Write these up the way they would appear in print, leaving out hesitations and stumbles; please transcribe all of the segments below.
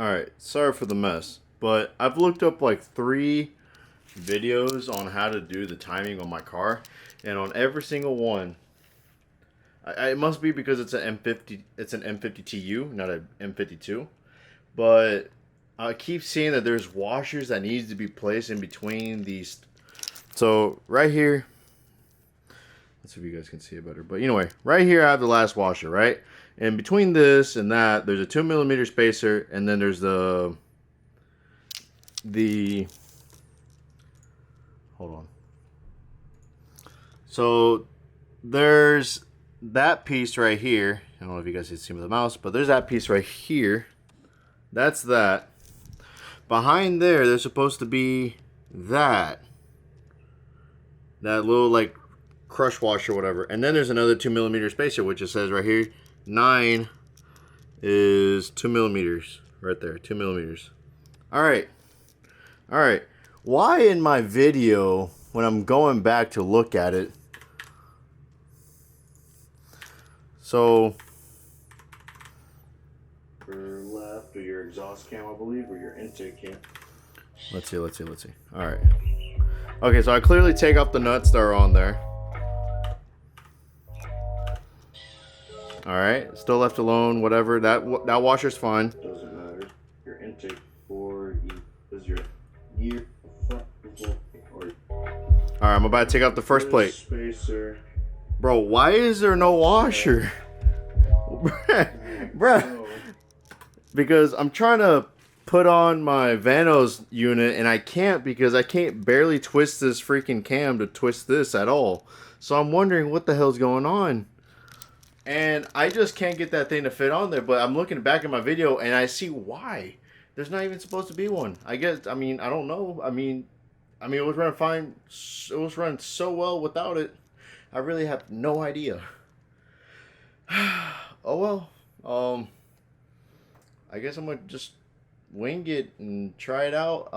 Alright, sorry for the mess, but I've looked up like 3 videos on how to do the timing on my car, and on every single one, it must be because it's an M50, it's an M50TU, not an M52, but I keep seeing that there's washers that needs to be placed in between these. So right here, let's see if you guys can see it better. But anyway, right here I have the last washer, right? And between this and that, there's a 2mm spacer, and then there's the hold on. So there's that piece right here. I don't know if you guys can see with the mouse, but there's that piece right here. That's that. Behind there, there's supposed to be that little like crush washer or whatever. And then there's another 2mm spacer, which it says right here, 9 is 2mm right there, 2mm. All right. Why in my video, when I'm going back to look at it, so for left or your exhaust cam, I believe, or your intake cam. Let's see. All right. Okay, so I clearly take off the nuts that are on there. All right, still left alone, whatever. That washer's fine. Doesn't matter. Your intake for is your gear front. All right, I'm about to take out the first plate. Spacer. Bro, why is there no washer? Bruh. Because I'm trying to put on my Vanos unit and I can't, because I can't barely twist this freaking cam to twist this at all. So I'm wondering what the hell's going on. And I just can't get that thing to fit on there. But I'm looking back at my video and I see why. There's not even supposed to be one. I guess, I mean, I don't know. I mean, it was running fine. It was running so well without it. I really have no idea. Oh well. I guess I'm gonna just wing it and try it out.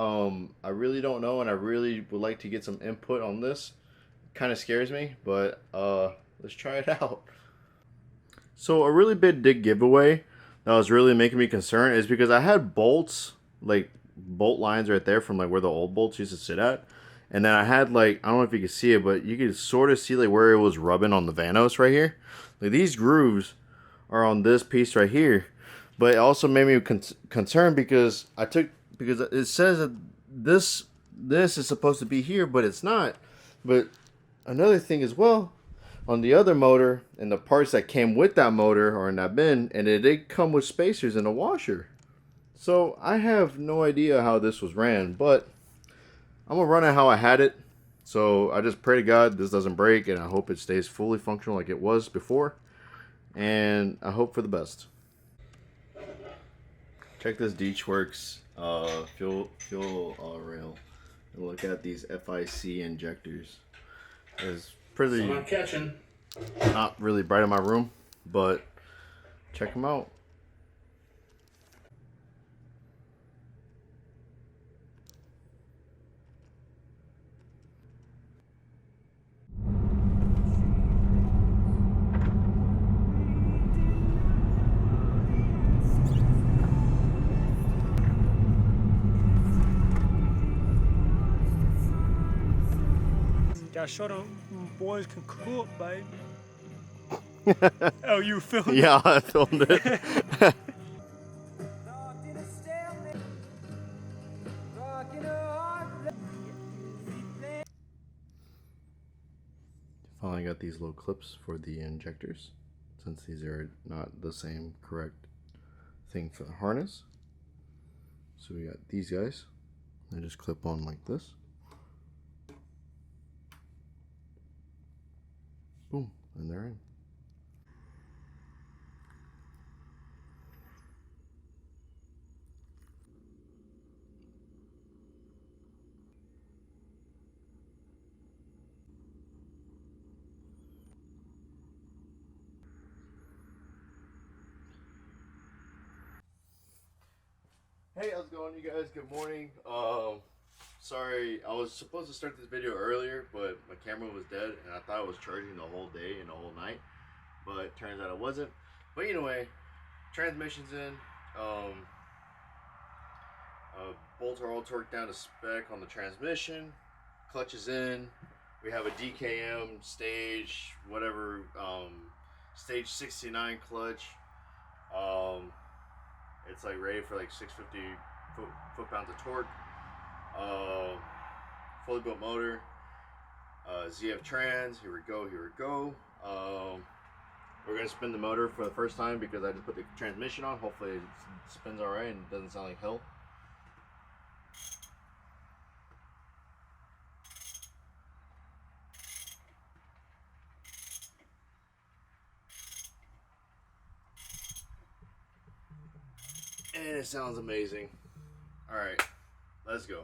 I really don't know, and I really would like to get some input on this. Kind of scares me, but let's try it out. So a really big giveaway that was really making me concerned is because I had bolts, like bolt lines right there from like where the old bolts used to sit at. And then I had like, I don't know if you can see it, but you could sort of see like where it was rubbing on the Vanos right here. Like these grooves are on this piece right here. But it also made me concerned because because it says that this is supposed to be here, but it's not. But another thing as well, on the other motor and the parts that came with that motor or in that bin, and it did come with spacers and a washer. So I have no idea how this was ran, but I'm gonna run it how I had it. So I just pray to God this doesn't break, and I hope it stays fully functional like it was before. And I hope for the best. Check this Deechworks fuel rail. And look at these FIC injectors. It's pretty. I'm not catching. Not really bright in my room, but check them out. Got shot on, boys can cook, babe. Oh, you filmed? Yeah, I filmed it. Finally got these little clips for the injectors, since these are not the same correct thing for the harness. So we got these guys. They just clip on like this. Boom, and they're in. Hey, how's it going, you guys? Good morning. Sorry, I was supposed to start this video earlier, but my camera was dead, and I thought it was charging the whole day and the whole night, but it turns out it wasn't. But anyway, transmission's in. bolts are all torqued down to spec on the transmission. Clutch is in. We have a DKM stage, whatever, stage 69 clutch. It's like ready for like 650 foot-pounds of torque. Fully built motor. ZF trans. Here we go. Here we go. We're gonna spin the motor for the first time because I just put the transmission on. Hopefully it spins all right and doesn't sound like hell. And it sounds amazing. All right, let's go.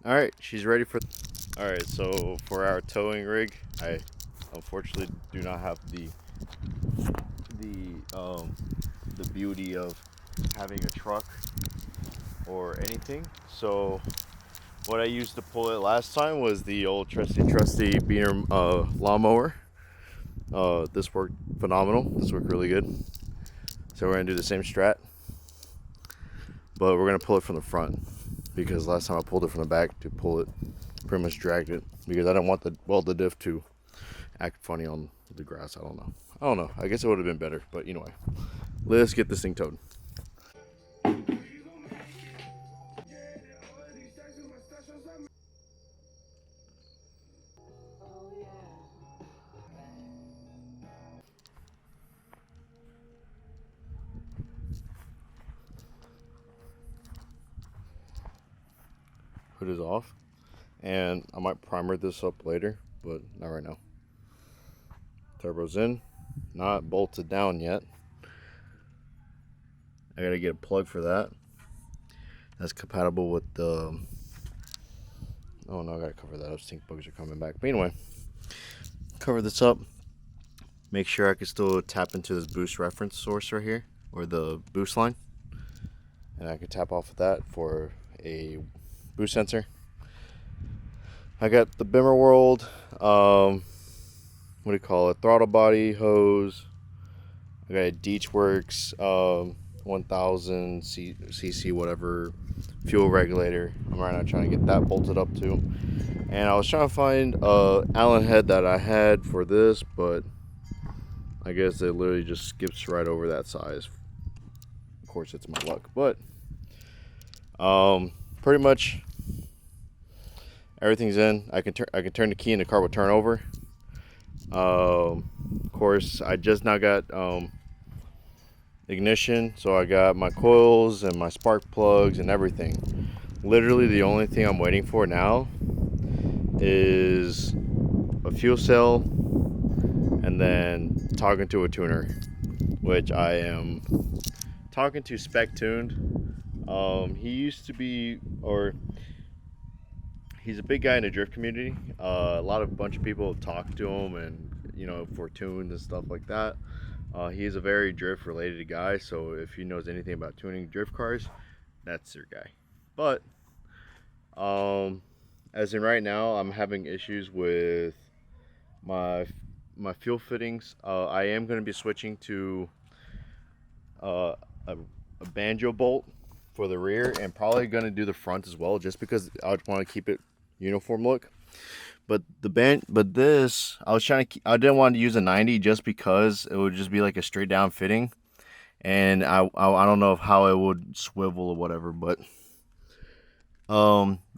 All right, she's ready for. All right, so for our towing rig, I unfortunately do not have the beauty of having a truck or anything. So what I used to pull it last time was the old trusty Beaner lawnmower. This worked phenomenal. This worked really good. So we're gonna do the same strat, but we're gonna pull it from the front because last time I pulled it from the back to pull it, pretty much dragged it because I didn't want the diff to act funny on the grass. I don't know. I guess it would have been better, but anyway, let's get this thing towed. Hood is off, and I might primer this up later, but not right now. Turbo's in, not bolted down yet. I gotta get a plug for that. That's compatible with the. Oh no, I gotta cover that up. Stink bugs are coming back. But anyway, cover this up. Make sure I can still tap into this boost reference source right here, or the boost line, and I can tap off of that for a boost sensor. I got the Bimmer World, what do you call it? Throttle body hose. I got a Deechworks 1000 cc whatever fuel regulator. I'm right now trying to get that bolted up too. And I was trying to find Allen head that I had for this, but I guess it literally just skips right over that size. Of course, it's my luck, but pretty much everything's in. I can turn the key and the car will turn over. Of course, I just now got ignition, so I got my coils and my spark plugs and everything. Literally the only thing I'm waiting for now is a fuel cell and then talking to a tuner, which I am talking to Spec Tuned. He used to be, or he's a big guy in the drift community. A bunch of people have talked to him, and for tunes and stuff like that. He is a very drift related guy, so if he knows anything about tuning drift cars, that's your guy. But as in right now, I'm having issues with my fuel fittings. I am going to be switching to a banjo bolt for the rear, and probably going to do the front as well, just because I want to keep it uniform look. But this, I didn't want to use a 90 just because it would just be like a straight down fitting, and I don't know how it would swivel or whatever. But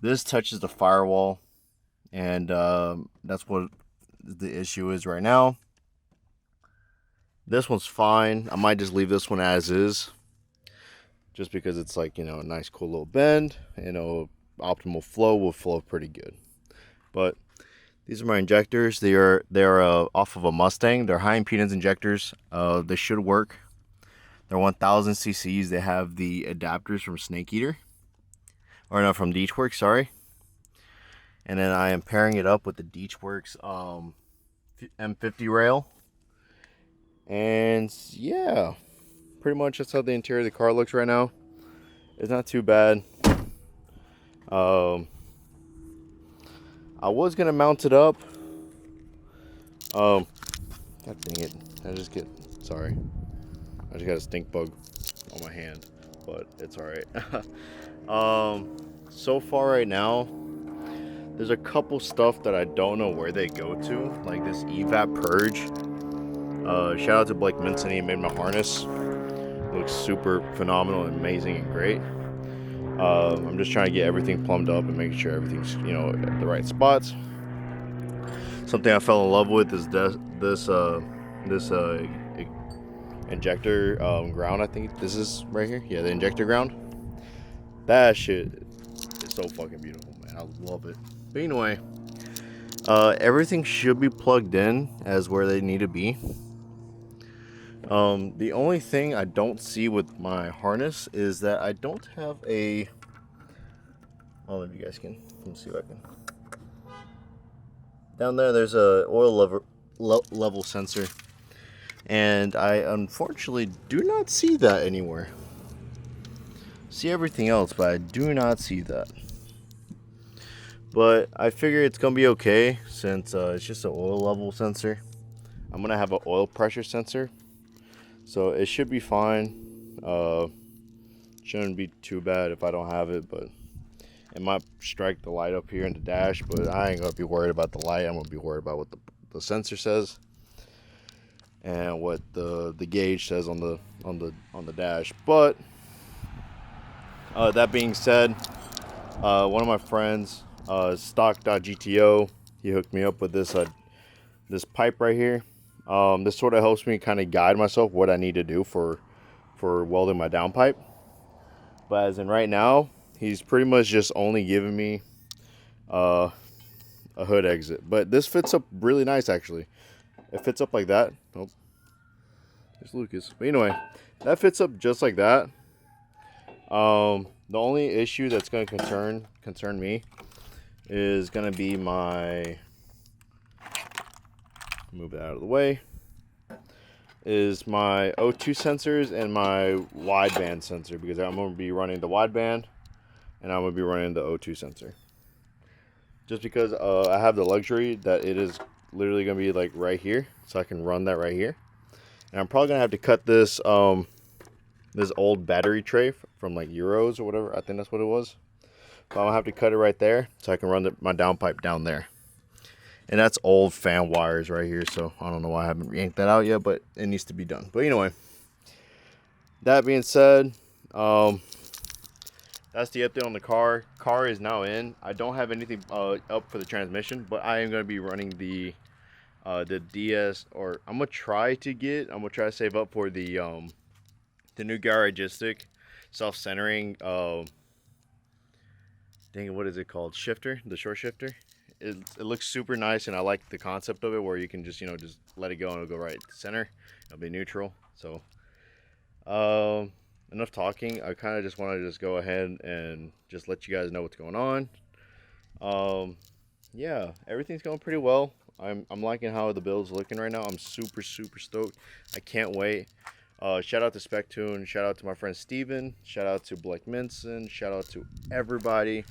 this touches the firewall, and that's what the issue is right now. This one's fine. I might just leave this one as is, just because it's like, a nice cool little bend. Optimal flow will flow pretty good. But these are my injectors. They are off of a Mustang. They're high impedance injectors. They should work. They're 1000 cc's. They have the adapters from Snake Eater, or no, from Deechworks. Sorry. And then I am pairing it up with the Deechworks M50 rail. And yeah, pretty much that's how the interior of the car looks right now. It's not too bad. I was gonna mount it up. God dang it! Sorry. I just got a stink bug on my hand, but it's all right. So far right now, there's a couple stuff that I don't know where they go to, like this evap purge. Shout out to Blake Minson, he made my harness. It looks super phenomenal and amazing and great. I'm just trying to get everything plumbed up and making sure everything's, you know, at the right spots. Something I fell in love with is this injector ground. I think this is right here. Yeah, the injector ground. That shit is so fucking beautiful, man. I love it. But anyway, everything should be plugged in as where they need to be. The only thing I don't see with my harness is that I don't have a. I don't know if you guys can. Let me see if I can. Down there, there's a oil level sensor, and I unfortunately do not see that anywhere. See everything else, but I do not see that. But I figure it's gonna be okay since it's just an oil level sensor. I'm gonna have an oil pressure sensor, so it should be fine. Shouldn't be too bad if I don't have it, but it might strike the light up here in the dash. But I ain't gonna be worried about the light. I'm gonna be worried about what the sensor says and what the gauge says on the dash. But that being said, one of my friends, stock.gto, he hooked me up with this pipe right here. This sort of helps me kind of guide myself what I need to do for welding my downpipe. But as in right now, he's pretty much just only giving me a hood exit. But this fits up really nice, actually. It fits up like that. Oh, there's Lucas. But anyway, that fits up just like that. The only issue that's going to concern me is going to be my, move that out of the way, is my O2 sensors and my wideband sensor, because I'm going to be running the wideband and I'm going to be running the O2 sensor. Just because I have the luxury that it is literally going to be like right here, so I can run that right here. And I'm probably going to have to cut this this old battery tray from like Euros or whatever. I think that's what it was. But I'm going to have to cut it right there so I can run my downpipe down there. And that's old fan wires right here, so I don't know why I haven't yanked that out yet, but it needs to be done. But anyway, that being said, that's the update on the car. Car is now in. I don't have anything up for the transmission, but I am going to be running the DS, or I'm going to try to save up for the new garagistic self-centering, dang it, what is it called? Shifter, the short shifter. It looks super nice, and I like the concept of it where you can just, you know, just let it go and it'll go right to center. It'll be neutral. So, enough talking. I kind of just want to just go ahead and just let you guys know what's going on. Yeah, everything's going pretty well. I'm liking how the build's looking right now. I'm super stoked. I can't wait. Shout out to Spectune. Shout out to my friend Steven. Shout out to Blake Minson. Shout out to everybody.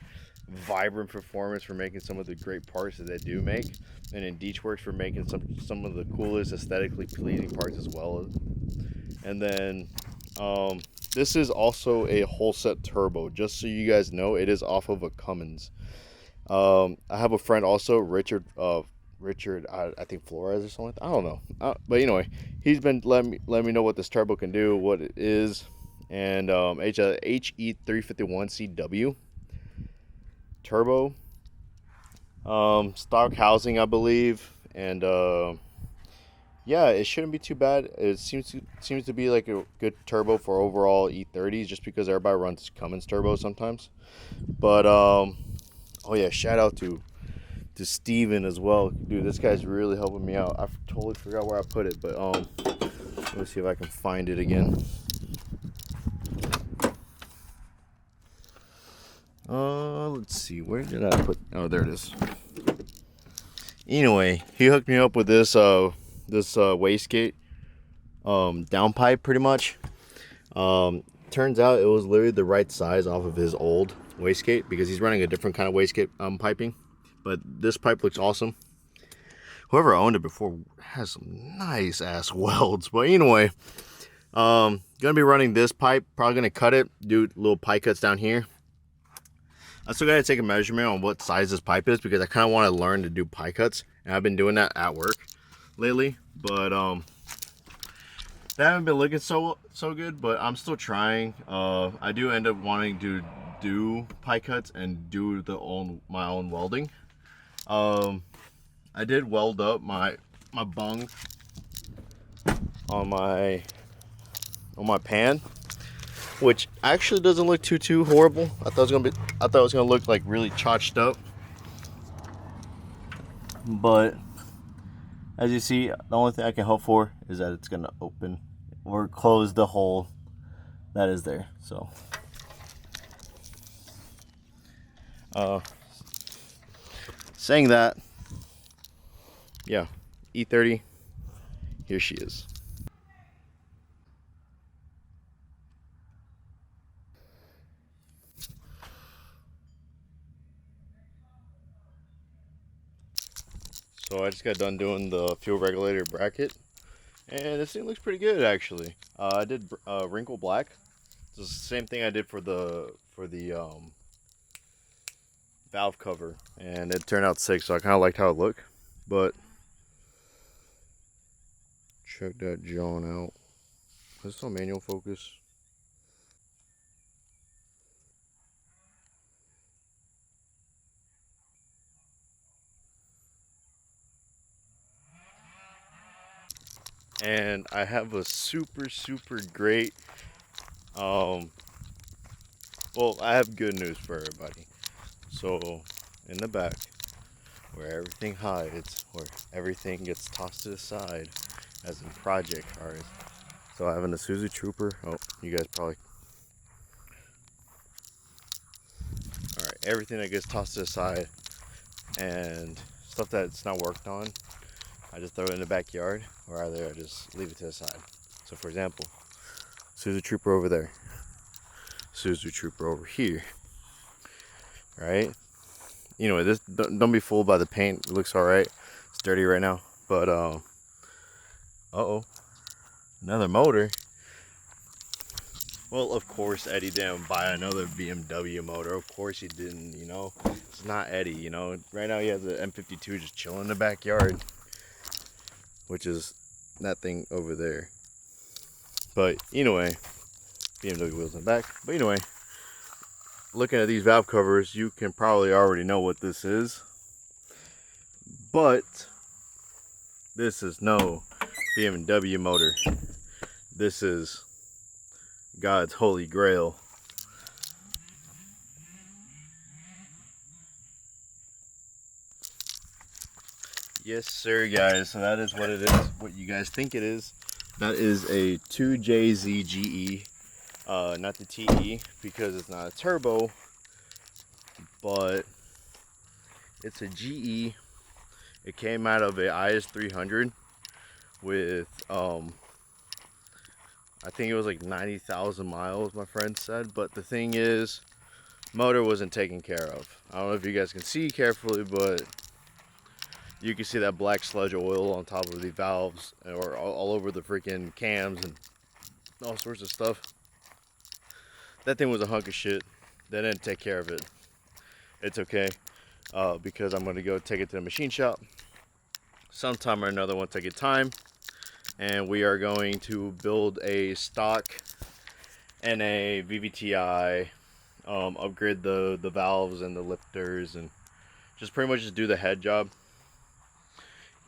Vibrant Performance for making some of the great parts that they do make, and in Deechworks for making some of the coolest aesthetically pleasing parts as well. And then this is also a whole set turbo, just so you guys know. It is off of a Cummins. I have a friend also, Richard, I think Flores or something like that. I don't know, but anyway, he's been letting me know what this turbo can do, what it is. And HE351CW turbo, stock housing, I believe. And yeah, it shouldn't be too bad. It seems to be like a good turbo for overall E30s, just because everybody runs Cummins turbo sometimes. But oh yeah, shout out to Steven as well. Dude, this guy's really helping me out. I totally forgot where I put it, but let me see if I can find it again. Let's see, where did I put? Oh, there it is. Anyway, he hooked me up with this wastegate downpipe, pretty much. Turns out it was literally the right size off of his old wastegate, because he's running a different kind of wastegate piping. but this pipe looks awesome. Whoever owned it before has some nice ass welds. But anyway, gonna be running this pipe. Probably gonna cut it, do little pipe cuts down here. I still gotta take a measurement on what size this pipe is because I kind of want to learn to do pipe cuts, and I've been doing that at work lately. But they haven't been looking so good. But I'm still trying. I do end up wanting to do pipe cuts and do my own welding. I did weld up my bung on my pan, which actually doesn't look too horrible. I thought it was gonna look like really chotched up, but as you see, the only thing I can hope for is that it's gonna open or close the hole that is there. So saying that, yeah, E30, here she is. So I just got done doing the fuel regulator bracket, and this thing looks pretty good actually. I did wrinkle black. It's the same thing I did for the valve cover, and it turned out sick, so I kind of liked how it looked. But check that John out. Is this on manual focus? And I have a super great well, I have good news for everybody. So in the back, where everything hides, where everything gets tossed to the side, as in project cars. So I have an Isuzu Trooper. Oh, you guys probably. All right, everything that gets tossed to the side and stuff that's not worked on, I just throw it in the backyard, or either I just leave it to the side. So for example, Isuzu Trooper over there, Isuzu Trooper over here, right? You know, this don't be fooled by the paint. It looks all right. It's dirty right now, but uh-oh, another motor. Well, of course Eddie didn't buy another BMW motor. Of course he didn't, you know. It's not Eddie, you know. Right now he has an M52 just chilling in the backyard, which is that thing over there. But anyway, BMW wheels in the back. But anyway, looking at these valve covers, you can probably already know what this is. But this is no BMW motor. This is God's holy grail. Yes, sir, guys. So that is what it is. What you guys think it is. That is a 2JZ GE. Not the TE, because it's not a turbo, but it's a GE. It came out of a IS300 with I think it was like 90,000 miles, my friend said. But the thing is, motor wasn't taken care of. I don't know if you guys can see carefully, but you can see that black sludge oil on top of the valves, or all over the freaking cams and all sorts of stuff. That thing was a hunk of shit. They didn't take care of it. It's okay, because I'm going to go take it to the machine shop sometime or another once I get time. And we are going to build a stock NA VVTi, upgrade the valves and the lifters, and just pretty much just do the head job.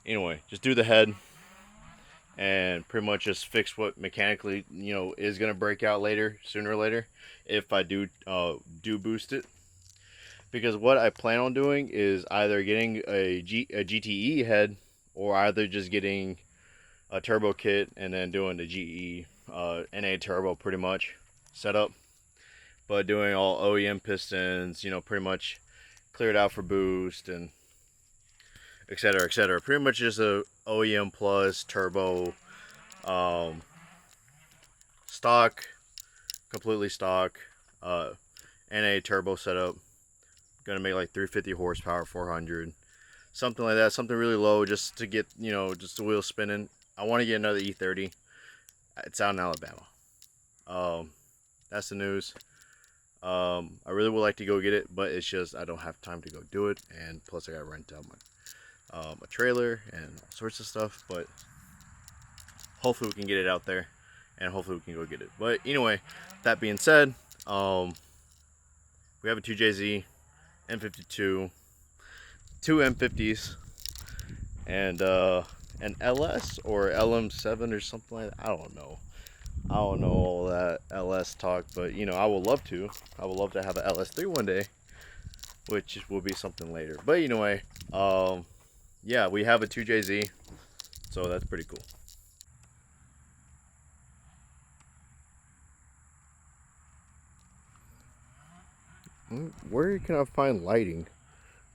Anyway, just do the head and pretty much just fix what mechanically, you know, is going to break out later, sooner or later, if I do boost it. Because what I plan on doing is either getting a GTE head, or either just getting a turbo kit and then doing the GE NA turbo pretty much setup, but doing all OEM pistons, you know, pretty much cleared out for boost and etc, etc. Pretty much just a OEM plus turbo, stock, completely stock NA turbo setup, Gonna make like 350 horsepower, 400, something like that, something really low, just to get, you know, just the wheels spinning. I want to get another E30. It's out in Alabama. That's the news. I really would like to go get it, but it's just I don't have time to go do it, and plus I gotta rent out my trailer and all sorts of stuff. But hopefully we can get it out there, and hopefully we can go get it. But anyway, that being said, we have a 2JZ, M52, two M50s, and an LS or LM7 or something like that. I don't know all that LS talk, but you know, I would love to. I would love to have an LS3 one day, which will be something later. But anyway, yeah, we have a 2JZ, so that's pretty cool. Where can I find lighting?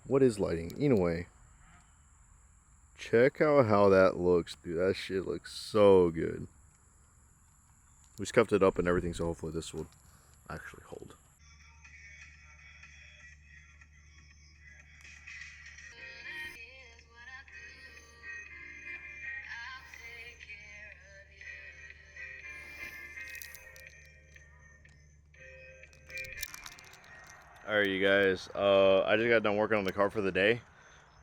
What is lighting? Anyway, check out how that looks, dude. That shit looks so good. We scuffed it up and everything, so hopefully this will actually hold. Alright, you guys, I just got done working on the car for the day.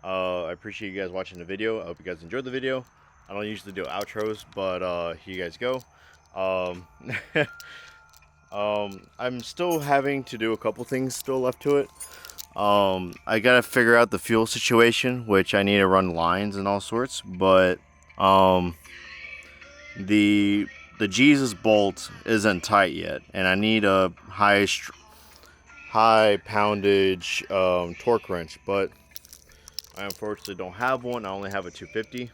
I appreciate you guys watching the video. I hope you guys enjoyed the video. I don't usually do outros, but here you guys go. I'm still having to do a couple things still left to it. I gotta figure out the fuel situation, which I need to run lines and all sorts, but the Jesus bolt isn't tight yet, and I need a high poundage torque wrench, but I unfortunately don't have one. I only have a 250.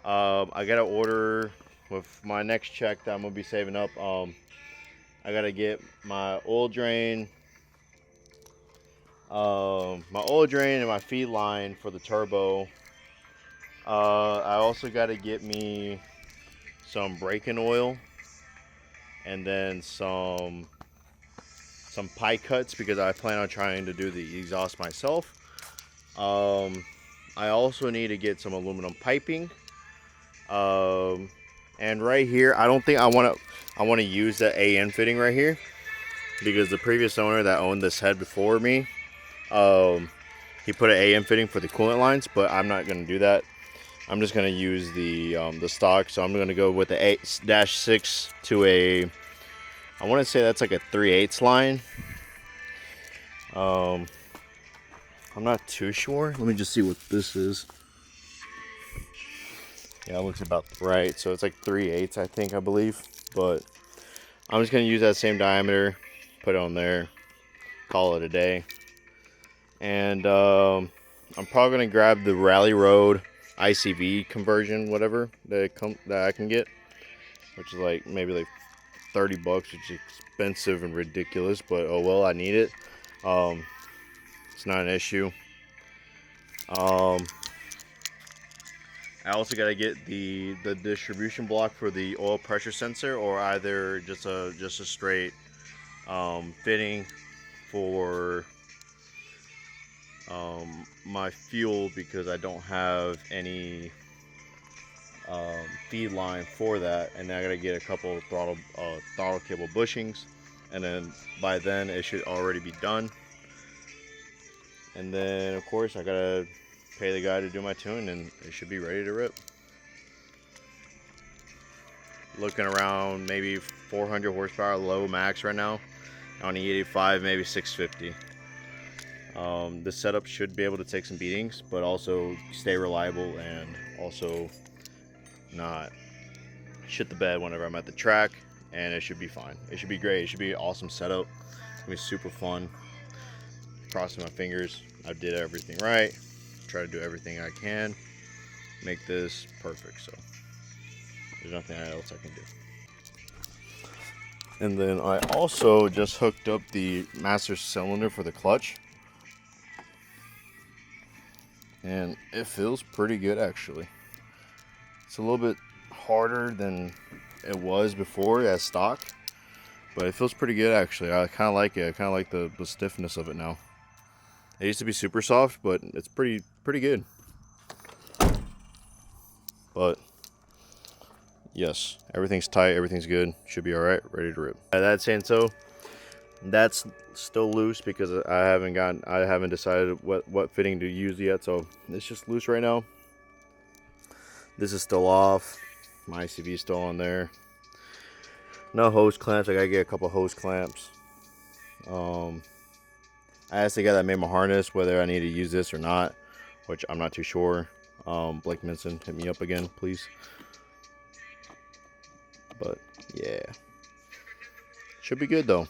I gotta order with my next check that I'm gonna be saving up. I gotta get my oil drain, and my feed line for the turbo. I also gotta get me some braking oil, and then some pie cuts because I plan on trying to do the exhaust myself. I also need to get some aluminum piping. And right here, I don't think I want to use the AN fitting right here, because the previous owner that owned this head before me, he put an AN fitting for the coolant lines, but I'm not going to do that. I'm just going to use the stock. So I'm going to go with the 8-6 to a, I want to say that's like a 3/8 line. I'm not too sure. Let me just see what this is. Yeah, it looks about right. So it's like 3/8, I think, I believe. But I'm just going to use that same diameter, put it on there, call it a day. And I'm probably going to grab the Rally Road ICV conversion, whatever, that I can get. Which is like, maybe like 30 bucks, which is expensive and ridiculous. But oh well, I need it. It's not an issue. I also got to get the distribution block for the oil pressure sensor, or either just a straight fitting for my fuel, because I don't have any feed line for that, and I got to get a couple throttle cable bushings, and then by then it should already be done. And then of course I gotta pay the guy to do my tune, and it should be ready to rip. Looking around maybe 400 horsepower low max right now on E85, maybe 650. This setup should be able to take some beatings, but also stay reliable, and also not shit the bed whenever I'm at the track, and it should be fine. It should be great. It should be an awesome setup. It's gonna be super fun. Crossing my fingers, I did everything right. Try to do everything I can, make this perfect. So there's nothing else I can do. And then I also just hooked up the master cylinder for the clutch, and it feels pretty good actually. It's a little bit harder than it was before as stock, but it feels pretty good actually. I kind of like it. I kind of like the stiffness of it now. It used to be super soft, but it's pretty good. But yes, everything's tight, everything's good. Should be all right, ready to rip. That saying so, that's still loose because I haven't decided what fitting to use yet. So it's just loose right now. This is still off. My ICV is still on there. No hose clamps. I gotta get a couple hose clamps. I asked the guy that made my harness whether I need to use this or not, which I'm not too sure. Blake Minson, hit me up again, please. But yeah, should be good though.